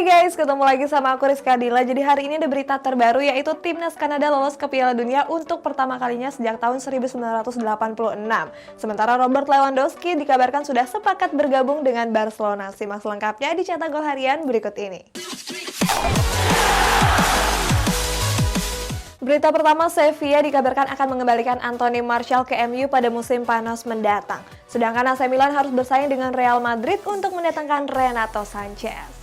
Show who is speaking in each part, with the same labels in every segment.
Speaker 1: Hai guys, ketemu lagi sama aku Rizka Dila. Jadi hari ini ada berita terbaru yaitu Timnas Kanada lolos ke Piala Dunia untuk pertama kalinya sejak tahun 1986. Sementara Robert Lewandowski dikabarkan sudah sepakat bergabung dengan Barcelona. Simak selengkapnya di Cetak Gol Harian berikut ini. Berita pertama, Sevilla dikabarkan akan mengembalikan Anthony Martial ke MU pada musim panas mendatang. Sedangkan AC Milan harus bersaing dengan Real Madrid untuk mendatangkan Renato Sanchez.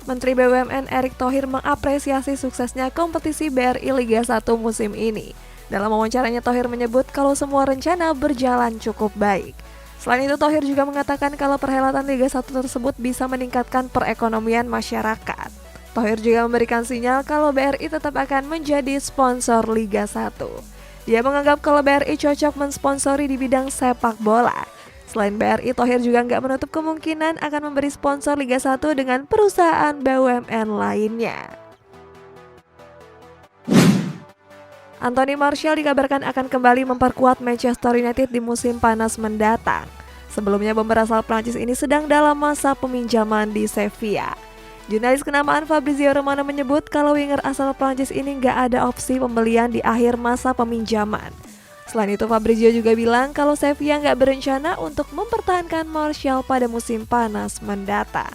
Speaker 1: Menteri BUMN Erick Thohir mengapresiasi suksesnya kompetisi BRI Liga 1 musim ini. Dalam wawancaranya, Thohir menyebut kalau semua rencana berjalan cukup baik. Selain itu, Thohir juga mengatakan kalau perhelatan Liga 1 tersebut bisa meningkatkan perekonomian masyarakat. Thohir juga memberikan sinyal kalau BRI tetap akan menjadi sponsor Liga 1. Dia menganggap kalau BRI cocok mensponsori di bidang sepak bola. Selain BRI, Thohir juga nggak menutup kemungkinan akan memberi sponsor Liga 1 dengan perusahaan BUMN lainnya. Anthony Martial dikabarkan akan kembali memperkuat Manchester United di musim panas mendatang. Sebelumnya, bomber asal Prancis ini sedang dalam masa peminjaman di Sevilla. Jurnalis kenamaan Fabrizio Romano menyebut kalau winger asal Prancis ini nggak ada opsi pembelian di akhir masa peminjaman. Selain itu, Fabrizio juga bilang kalau Sevilla nggak berencana untuk mempertahankan Martial pada musim panas mendatang.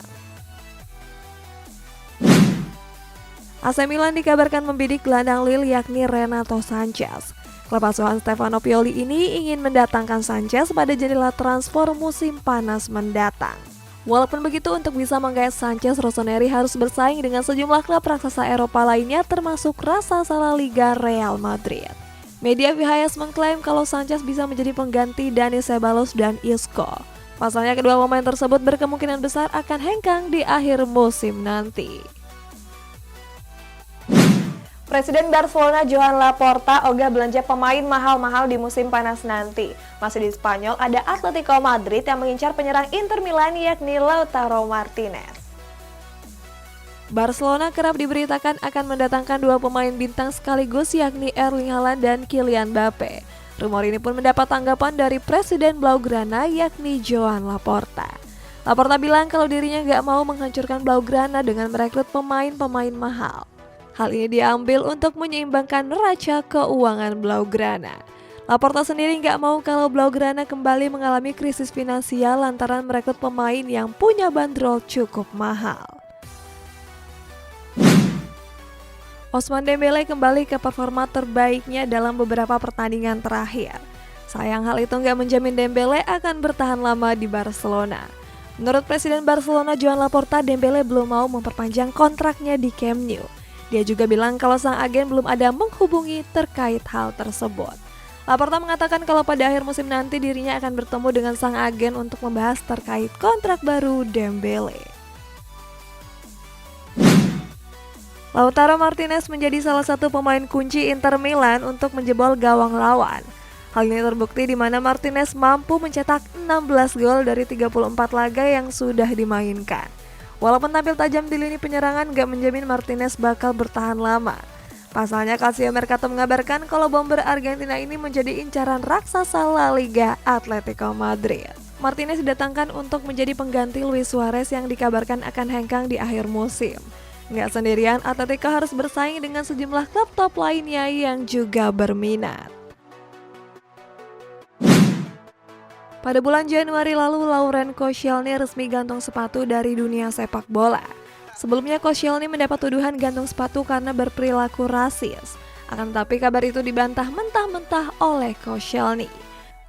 Speaker 1: AC Milan dikabarkan membidik gelandang Lille yakni Renato Sanchez. Klub asuhan Stefano Pioli ini ingin mendatangkan Sanchez pada jendela transfer musim panas mendatang. Walaupun begitu, untuk bisa menggait Sanchez, Rossoneri harus bersaing dengan sejumlah klub raksasa Eropa lainnya termasuk raksasa La Liga Real Madrid. Media VHS mengklaim kalau Sanchez bisa menjadi pengganti Dani Ceballos dan Isco. Pasalnya kedua pemain tersebut berkemungkinan besar akan hengkang di akhir musim nanti. Presiden Barcelona Joan Laporta ogah belanja pemain mahal-mahal di musim panas nanti. Masih di Spanyol, ada Atletico Madrid yang mengincar penyerang Inter Milan yakni Lautaro Martinez. Barcelona kerap diberitakan akan mendatangkan dua pemain bintang sekaligus yakni Erling Haaland dan Kylian Mbappe. Rumor ini pun mendapat tanggapan dari Presiden Blaugrana yakni Joan Laporta. Laporta bilang kalau dirinya nggak mau menghancurkan Blaugrana dengan merekrut pemain-pemain mahal. Hal ini diambil untuk menyeimbangkan neraca keuangan Blaugrana. Laporta sendiri nggak mau kalau Blaugrana kembali mengalami krisis finansial lantaran merekrut pemain yang punya bandrol cukup mahal. Ousmane Dembélé kembali ke performa terbaiknya dalam beberapa pertandingan terakhir. Sayang hal itu nggak menjamin Dembélé akan bertahan lama di Barcelona. Menurut Presiden Barcelona Joan Laporta, Dembélé belum mau memperpanjang kontraknya di Camp Nou. Dia juga bilang kalau sang agen belum ada menghubungi terkait hal tersebut. Laporta mengatakan kalau pada akhir musim nanti dirinya akan bertemu dengan sang agen untuk membahas terkait kontrak baru Dembélé. Lautaro Martinez menjadi salah satu pemain kunci Inter Milan untuk menjebol gawang lawan. Hal ini terbukti di mana Martinez mampu mencetak 16 gol dari 34 laga yang sudah dimainkan. Walaupun tampil tajam di lini penyerangan, gak menjamin Martinez bakal bertahan lama. Pasalnya, Calcio Mercato mengabarkan kalau bomber Argentina ini menjadi incaran raksasa La Liga Atletico Madrid. Martinez didatangkan untuk menjadi pengganti Luis Suarez yang dikabarkan akan hengkang di akhir musim. Nggak sendirian, Atletico harus bersaing dengan sejumlah klub top lainnya yang juga berminat. Pada bulan Januari lalu, Laurent Koscielny resmi gantung sepatu dari dunia sepak bola. Sebelumnya, Koscielny mendapat tuduhan gantung sepatu karena berperilaku rasis. Akan tetapi kabar itu dibantah mentah-mentah oleh Koscielny.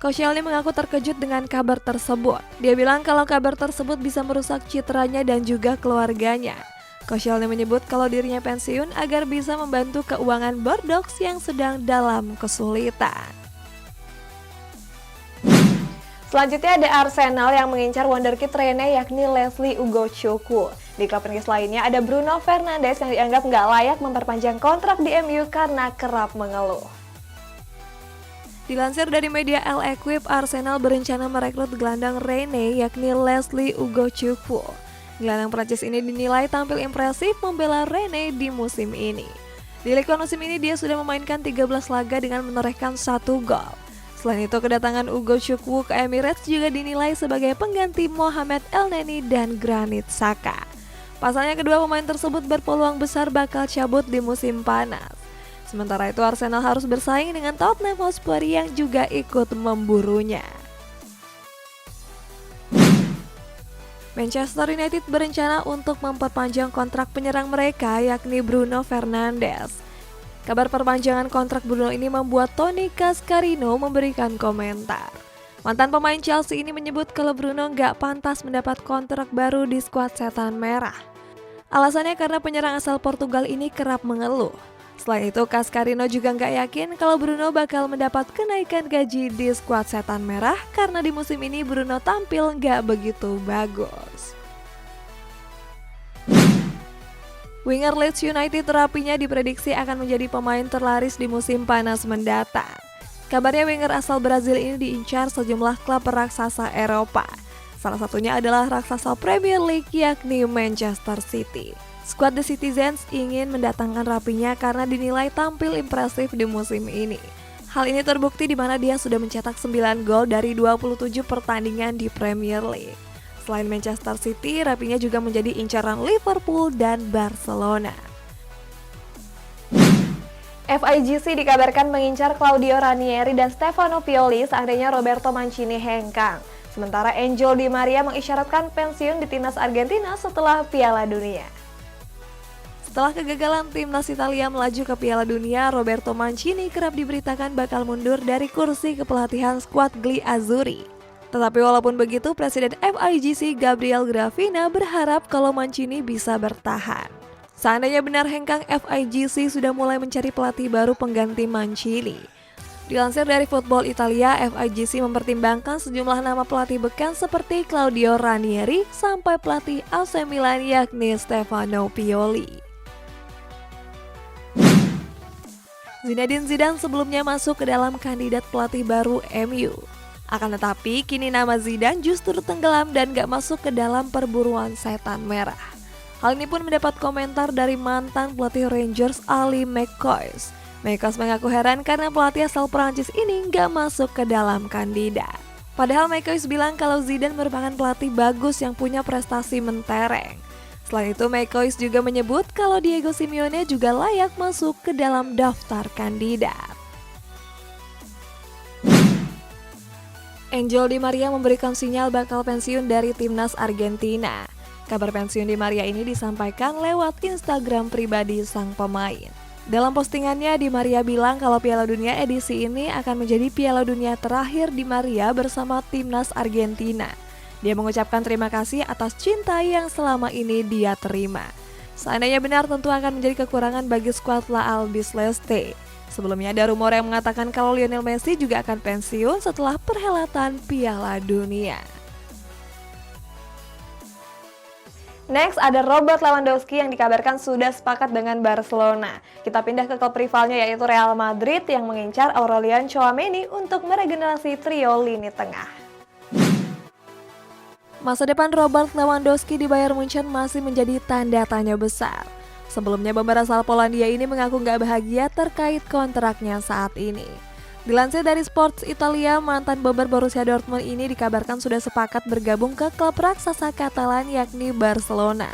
Speaker 1: Koscielny mengaku terkejut dengan kabar tersebut. Dia bilang kalau kabar tersebut bisa merusak citranya dan juga keluarganya. Koscielny menyebut kalau dirinya pensiun agar bisa membantu keuangan Bordeaux yang sedang dalam kesulitan. Selanjutnya ada Arsenal yang mengincar wonderkid Rennes yakni Leslie Ugochukwu. Di klub Inggris lainnya ada Bruno Fernandes yang dianggap nggak layak memperpanjang kontrak di MU karena kerap mengeluh. Dilansir dari media L'Equipe, Arsenal berencana merekrut gelandang Rennes yakni Leslie Ugochukwu. Gelandang Prancis ini dinilai tampil impresif membela Rennes di musim ini. Di Liga musim ini dia sudah memainkan 13 laga dengan menorehkan 1 gol. Selain itu, kedatangan Ugochukwu ke Emirates juga dinilai sebagai pengganti Mohamed Elneny dan Granit Xhaka. Pasalnya kedua pemain tersebut berpeluang besar bakal cabut di musim panas. Sementara itu Arsenal harus bersaing dengan Tottenham Hotspur yang juga ikut memburunya. Manchester United berencana untuk memperpanjang kontrak penyerang mereka yakni Bruno Fernandes. Kabar perpanjangan kontrak Bruno ini membuat Tony Cascarino memberikan komentar. Mantan pemain Chelsea ini menyebut kalau Bruno nggak pantas mendapat kontrak baru di skuad Setan Merah. Alasannya karena penyerang asal Portugal ini kerap mengeluh. Selain itu, Cascarino juga nggak yakin kalau Bruno bakal mendapat kenaikan gaji di skuad Setan Merah karena di musim ini Bruno tampil nggak begitu bagus. Winger Leeds United Rapinya diprediksi akan menjadi pemain terlaris di musim panas mendatang. Kabarnya winger asal Brazil ini diincar sejumlah klub raksasa Eropa. Salah satunya adalah raksasa Premier League yakni Manchester City. Skuad The Citizens ingin mendatangkan Rapinya karena dinilai tampil impresif di musim ini. Hal ini terbukti di mana dia sudah mencetak 9 gol dari 27 pertandingan di Premier League. Selain Manchester City, Rapinya juga menjadi incaran Liverpool dan Barcelona. FIGC dikabarkan mengincar Claudio Ranieri dan Stefano Pioli seandainya Roberto Mancini hengkang. Sementara Angel Di Maria mengisyaratkan pensiun di timnas Argentina setelah Piala Dunia. Setelah kegagalan timnas Italia melaju ke Piala Dunia, Roberto Mancini kerap diberitakan bakal mundur dari kursi kepelatihan skuad Gli Azzurri. Tetapi walaupun begitu, Presiden FIGC Gabriel Gravina berharap kalau Mancini bisa bertahan. Seandainya benar hengkang, FIGC sudah mulai mencari pelatih baru pengganti Mancini. Dilansir dari Football Italia, FIGC mempertimbangkan sejumlah nama pelatih beken seperti Claudio Ranieri sampai pelatih AC Milan yakni Stefano Pioli. Zinedine Zidane sebelumnya masuk ke dalam kandidat pelatih baru MU. Akan tetapi, kini nama Zidane justru tenggelam dan gak masuk ke dalam perburuan Setan Merah. Hal ini pun mendapat komentar dari mantan pelatih Rangers Ali McCoist. McCoist mengaku heran karena pelatih asal Prancis ini gak masuk ke dalam kandidat. Padahal McCoist bilang kalau Zidane merupakan pelatih bagus yang punya prestasi mentereng. Selain itu, McCoist juga menyebut kalau Diego Simeone juga layak masuk ke dalam daftar kandidat. Angel Di Maria memberikan sinyal bakal pensiun dari timnas Argentina. Kabar pensiun Di Maria ini disampaikan lewat Instagram pribadi sang pemain. Dalam postingannya, Di Maria bilang kalau Piala Dunia edisi ini akan menjadi Piala Dunia terakhir Di Maria bersama timnas Argentina. Dia mengucapkan terima kasih atas cinta yang selama ini dia terima. Seandainya benar, tentu akan menjadi kekurangan bagi skuad La Albiceleste. Sebelumnya ada rumor yang mengatakan kalau Lionel Messi juga akan pensiun setelah perhelatan Piala Dunia. Next, ada Robert Lewandowski yang dikabarkan sudah sepakat dengan Barcelona. Kita pindah ke klub rivalnya yaitu Real Madrid yang mengincar Aurelian Tchouameni untuk meregenerasi trio lini tengah. Masa depan Robert Lewandowski di Bayern Munchen masih menjadi tanda tanya besar. Sebelumnya bomber asal Polandia ini mengaku nggak bahagia terkait kontraknya saat ini. Dilansir dari Sports Italia, mantan bomber Borussia Dortmund ini dikabarkan sudah sepakat bergabung ke klub raksasa Katalan yakni Barcelona.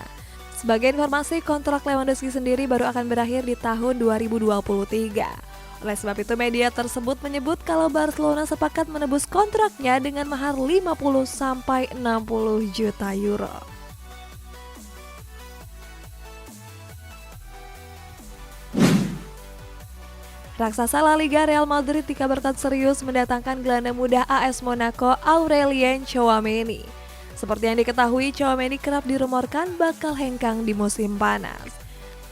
Speaker 1: Sebagai informasi, kontrak Lewandowski sendiri baru akan berakhir di tahun 2023. Oleh sebab itu, media tersebut menyebut kalau Barcelona sepakat menebus kontraknya dengan mahar 50-60 juta euro. Raksasa La Liga Real Madrid dikabarkan serius mendatangkan gelandang muda AS Monaco Aurelien Tchouameni. Seperti yang diketahui, Tchouameni kerap dirumorkan bakal hengkang di musim panas.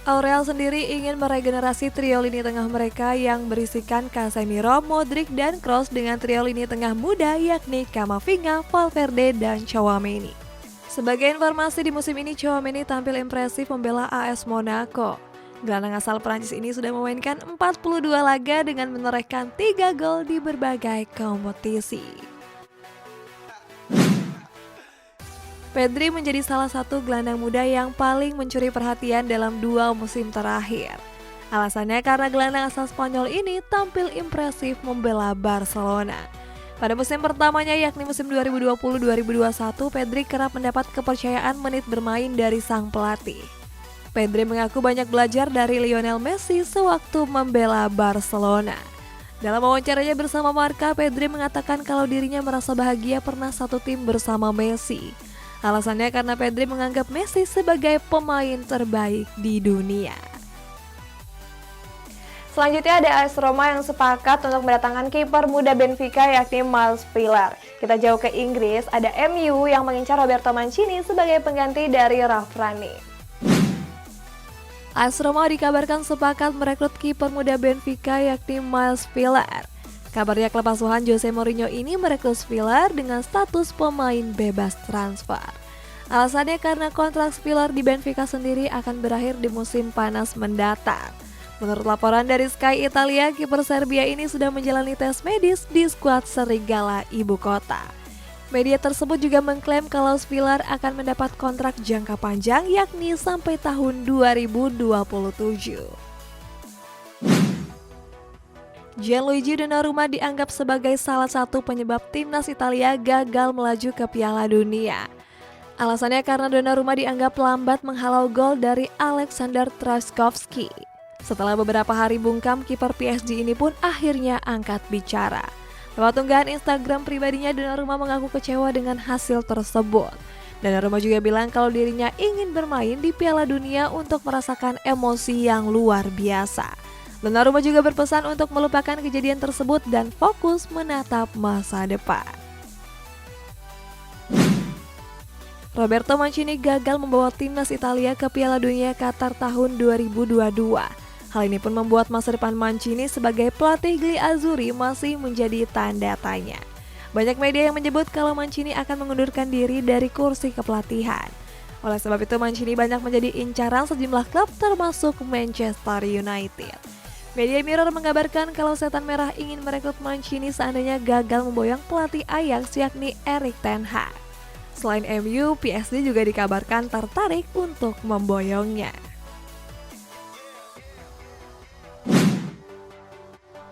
Speaker 1: Aurel sendiri ingin meregenerasi trio lini tengah mereka yang berisikan Casemiro, Modric, dan Kroos dengan trio lini tengah muda yakni Camavinga, Valverde, dan Tchouameni. Sebagai informasi, di musim ini Tchouameni tampil impresif membela AS Monaco. Gelandang asal Prancis ini sudah memainkan 42 laga dengan menorehkan 3 gol di berbagai kompetisi. Pedri menjadi salah satu gelandang muda yang paling mencuri perhatian dalam 2 musim terakhir. Alasannya karena gelandang asal Spanyol ini tampil impresif membela Barcelona. Pada musim pertamanya yakni musim 2020-2021, Pedri kerap mendapat kepercayaan menit bermain dari sang pelatih. Pedri mengaku banyak belajar dari Lionel Messi sewaktu membela Barcelona. Dalam wawancaranya bersama Marca, Pedri mengatakan kalau dirinya merasa bahagia pernah satu tim bersama Messi. Alasannya karena Pedri menganggap Messi sebagai pemain terbaik di dunia. Selanjutnya ada AS Roma yang sepakat untuk mendatangkan kiper muda Benfica yakni Miles Pillar. Kita jauh ke Inggris, ada MU yang mengincar Roberto Mancini sebagai pengganti dari Ralf Rangnick. AS Roma dikabarkan sepakat merekrut kiper muda Benfica yakni Miles Pillar. Kabarnya klub asuhan Jose Mourinho ini merekrut Pillar dengan status pemain bebas transfer. Alasannya karena kontrak Pillar di Benfica sendiri akan berakhir di musim panas mendatang. Menurut laporan dari Sky Italia, kiper Serbia ini sudah menjalani tes medis di skuad Serigala ibu kota. Media tersebut juga mengklaim kalau Pillar akan mendapat kontrak jangka panjang yakni sampai tahun 2027. Gianluigi Donnarumma dianggap sebagai salah satu penyebab timnas Italia gagal melaju ke Piala Dunia. Alasannya karena Donnarumma dianggap lambat menghalau gol dari Alexander Trzaskowski. Setelah beberapa hari bungkam, kiper PSG ini pun akhirnya angkat bicara. Lewat unggahan Instagram pribadinya, Donnarumma mengaku kecewa dengan hasil tersebut. Donnarumma juga bilang kalau dirinya ingin bermain di Piala Dunia untuk merasakan emosi yang luar biasa. Donnarumma juga berpesan untuk melupakan kejadian tersebut dan fokus menatap masa depan. Roberto Mancini gagal membawa timnas Italia ke Piala Dunia Qatar tahun 2022. Hal ini pun membuat masa depan Mancini sebagai pelatih Gli Azzurri masih menjadi tanda tanya. Banyak media yang menyebut kalau Mancini akan mengundurkan diri dari kursi kepelatihan. Oleh sebab itu Mancini banyak menjadi incaran sejumlah klub termasuk Manchester United. Media Mirror mengabarkan kalau Setan Merah ingin merekrut Mancini seandainya gagal memboyong pelatih Ajax yakni Erik ten Hag. Selain MU, PSG juga dikabarkan tertarik untuk memboyongnya.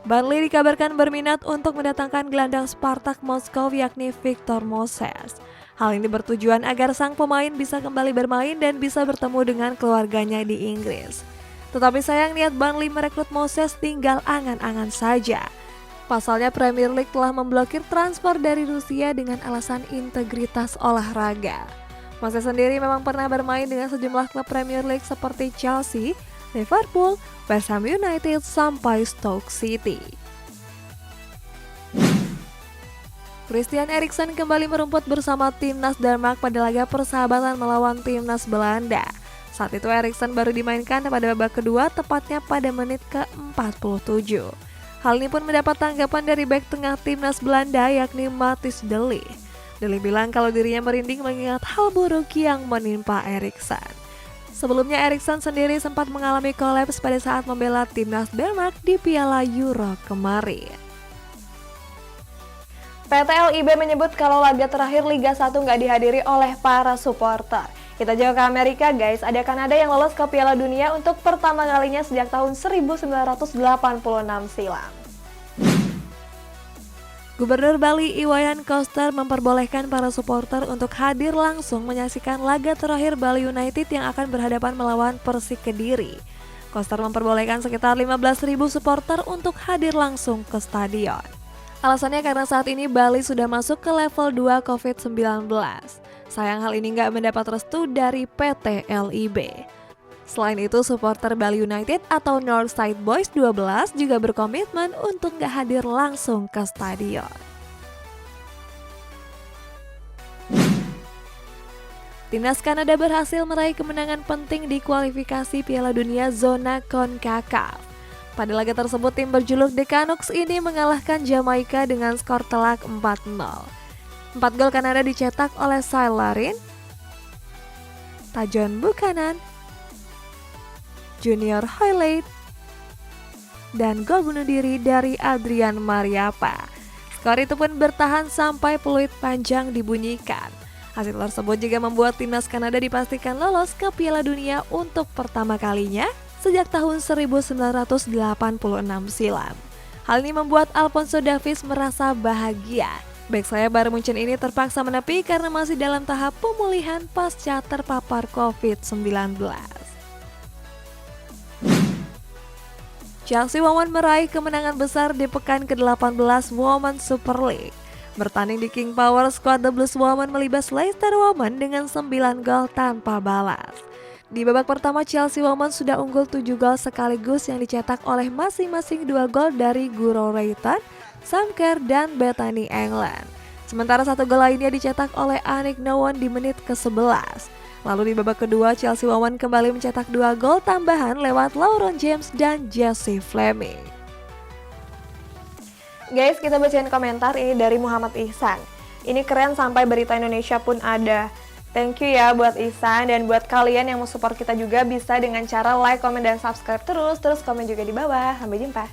Speaker 1: Burnley dikabarkan berminat untuk mendatangkan gelandang Spartak Moskow yakni Victor Moses. Hal ini bertujuan agar sang pemain bisa kembali bermain dan bisa bertemu dengan keluarganya di Inggris. Tetapi sayang niat Burnley merekrut Moses tinggal angan-angan saja. Pasalnya Premier League telah memblokir transfer dari Rusia dengan alasan integritas olahraga. Moses sendiri memang pernah bermain dengan sejumlah klub Premier League seperti Chelsea, Liverpool, West Ham United, sampai Stoke City. Christian Eriksen kembali merumput bersama timnas Denmark pada laga persahabatan melawan timnas Belanda. Saat itu Eriksen baru dimainkan pada babak kedua tepatnya pada menit ke-47. Hal ini pun mendapat tanggapan dari bek tengah timnas Belanda yakni Matthijs de Ligt. De Ligt bilang kalau dirinya merinding mengingat hal buruk yang menimpa Eriksen. Sebelumnya Eriksen sendiri sempat mengalami kolaps pada saat membela timnas Denmark di Piala Euro kemarin. PT LIB menyebut kalau laga terakhir Liga 1 nggak dihadiri oleh para supporter. Kita jauh ke Amerika guys, ada Kanada yang lolos ke Piala Dunia untuk pertama kalinya sejak tahun 1986 silam. Gubernur Bali Iwayan Koster memperbolehkan para supporter untuk hadir langsung menyaksikan laga terakhir Bali United yang akan berhadapan melawan Persik Kediri. Koster memperbolehkan sekitar 15.000 supporter untuk hadir langsung ke stadion. Alasannya karena saat ini Bali sudah masuk ke level 2 COVID-19. Sayang hal ini nggak mendapat restu dari PT LIB. Selain itu, supporter Bali United atau Northside Boys 12 juga berkomitmen untuk nggak hadir langsung ke stadion. Timnas Kanada berhasil meraih kemenangan penting di kualifikasi Piala Dunia zona CONCACAF. Pada laga tersebut, tim berjuluk The Canucks ini mengalahkan Jamaika dengan skor telak 4-0. 4 gol Kanada dicetak oleh Kyle Larin, Tajon Buchanan, Junior Hoilett, dan gol bunuh diri dari Adrian Mariappa. Skor itu pun bertahan sampai peluit panjang dibunyikan. Hasil tersebut juga membuat timnas Kanada dipastikan lolos ke Piala Dunia untuk pertama kalinya sejak tahun 1986 silam. Hal ini membuat Alphonso Davies merasa bahagia. Bek sayap Bayern Munchen ini terpaksa menepi karena masih dalam tahap pemulihan pasca terpapar COVID-19. Chelsea Women meraih kemenangan besar di pekan ke-18 Women's Super League. Bertanding di King Power Squad, The Blues Women melibas Leicester Women dengan 9 gol tanpa balas. Di babak pertama, Chelsea Women sudah unggul 7 gol sekaligus yang dicetak oleh masing-masing 2 gol dari Guro Reiten, Sam Kerr, dan Bethany England. Sementara 1 gol lainnya dicetak oleh Anik Nowon di menit ke-11. Lalu di babak kedua, Chelsea Women kembali mencetak 2 gol tambahan lewat Lauren James dan Jessie Fleming. Guys, kita bacain komentar ini dari Muhammad Ihsan. Ini keren sampai berita Indonesia pun ada. Thank you ya buat Ihsan, dan buat kalian yang mau support kita juga bisa dengan cara like, komen, dan subscribe terus komen juga di bawah. Sampai jumpa.